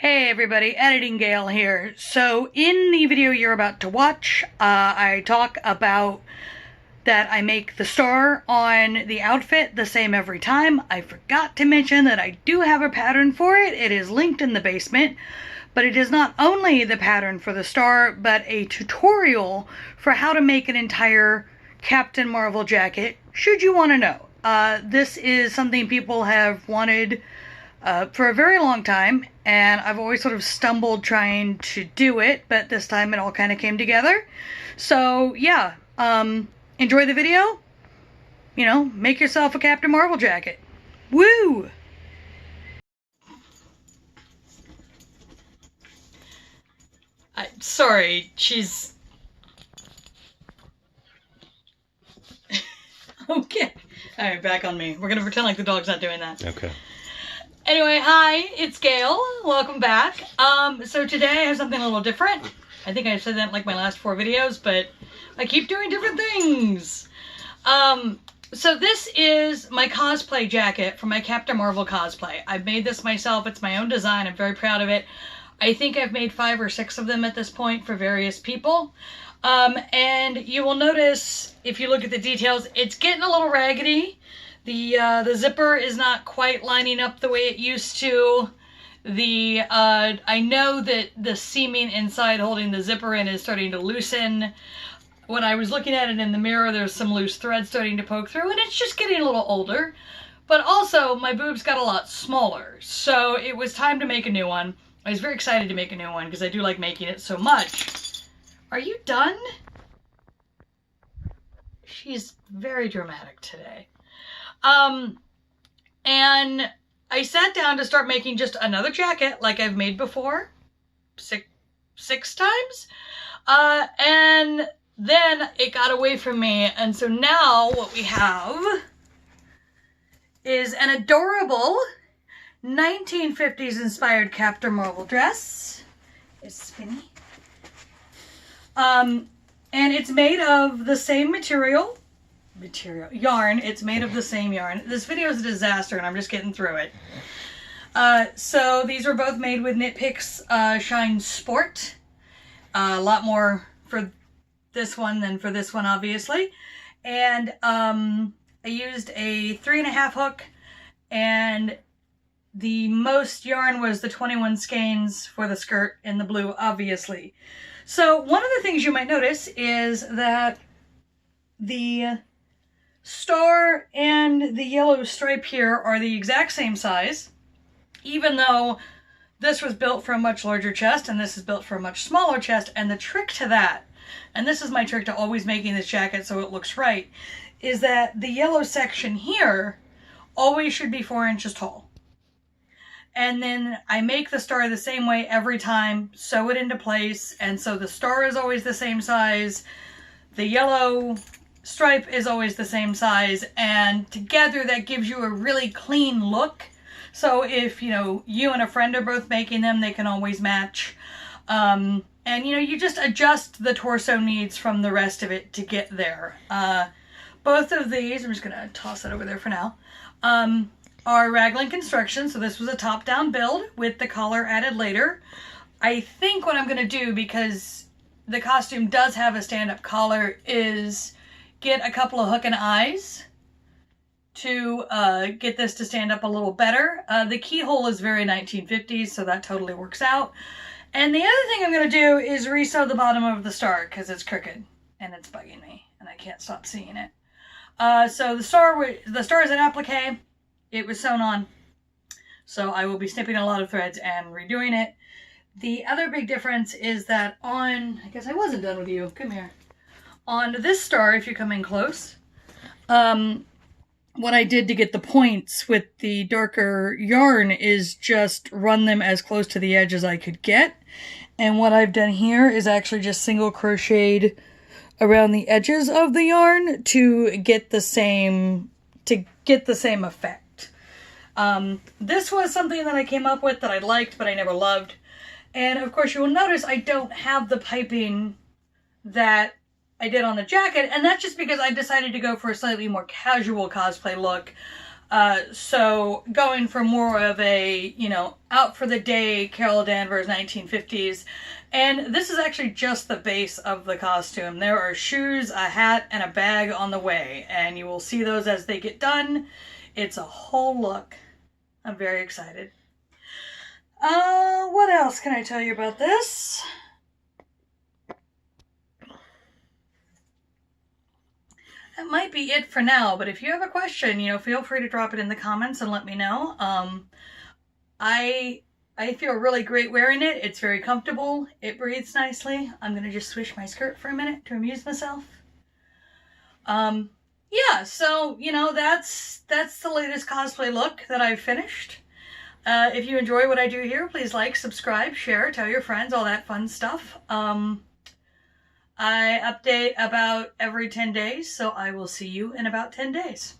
Hey everybody, Editing Gale here. So in the video you're about to watch, I talk about that I make the star on the outfit the same every time. I forgot to mention that I do have a pattern for it. It is linked in the basement, but it is not only the pattern for the star, but a tutorial for how to make an entire Captain Marvel jacket, should you want to know. This is something people have wanted for a very long time, and I've always sort of stumbled trying to do it, but this time it all kind of came together. So yeah, enjoy the video. You know, make yourself a Captain Marvel jacket. Woo! Sorry, she's... Okay. Alright, back on me. We're gonna pretend like the dog's not doing that. Okay. Anyway, hi, it's Gail. Welcome back. So today I have something a little different. I think I said that in like my last 4 videos, but I keep doing different things. So this is my cosplay jacket for my Captain Marvel cosplay. I've made this myself. It's my own design. I'm very proud of it. I think I've made 5 or 6 of them at this point for various people. And you will notice, if you look at the details, it's getting a little raggedy. The zipper is not quite lining up the way it used to. I know that the seaming inside holding the zipper in is starting to loosen. When I was looking at it in the mirror, there's some loose thread starting to poke through, and it's just getting a little older. But also, my boobs got a lot smaller, so it was time to make a new one. I was very excited to make a new one, because I do like making it so much. Are you done? She's very dramatic today. And I sat down to start making just another jacket like I've made before, six times, and then it got away from me, and so now what we have is an adorable 1950s inspired Captain Marvel dress. It's spinny. And it's made of the same yarn. It's made of the same yarn. This video is a disaster and I'm just getting through it. So these were both made with Knit Picks Shine Sport. A lot more for this one than for this one, obviously. And I used a 3.5 hook, and the most yarn was the 21 skeins for the skirt in the blue, obviously. So one of the things you might notice is that the star and the yellow stripe here are the exact same size, even though this was built for a much larger chest and this is built for a much smaller chest. And the trick to that, and this is my trick to always making this jacket so it looks right, is that the yellow section here always should be 4 inches tall. And then I make the star the same way every time, sew it into place, and so the star is always the same size, the yellow stripe is always the same size, and together that gives you a really clean look. So if, you and a friend are both making them, they can always match. And, you just adjust the torso needs from the rest of it to get there. Both of these, I'm just going to toss that over there for now, are Raglan Construction. So this was a top-down build with the collar added later. I think what I'm going to do, because the costume does have a stand-up collar, is get a couple of hook and eyes to get this to stand up a little better. The keyhole is very 1950s, so that totally works out. And the other thing I'm going to do is resew the bottom of the star, because it's crooked and it's bugging me and I can't stop seeing it. So the star is an applique. It was sewn on, so I will be snipping a lot of threads and redoing it. The other big difference is that I guess I wasn't done with you, come here. On this star, if you come in close, what I did to get the points with the darker yarn is just run them as close to the edge as I could get. And what I've done here is actually just single crocheted around the edges of the yarn to get the same effect. This was something that I came up with that I liked, but I never loved. And of course you will notice I don't have the piping that I did on the jacket, and that's just because I decided to go for a slightly more casual cosplay look. So going for more of a, you know, out for the day Carol Danvers 1950s. And this is actually just the base of the costume. There are shoes, a hat, and a bag on the way. And you will see those as they get done. It's a whole look. I'm very excited. What else can I tell you about this? That might be it for now, but if you have a question, you know, feel free to drop it in the comments and let me know. I feel really great wearing it. It's very comfortable. It breathes nicely. I'm going to just swish my skirt for a minute to amuse myself. Yeah, so, you know, that's the latest cosplay look that I've finished. If you enjoy what I do here, please like, subscribe, share, tell your friends, all that fun stuff. I update about every 10 days, so I will see you in about 10 days.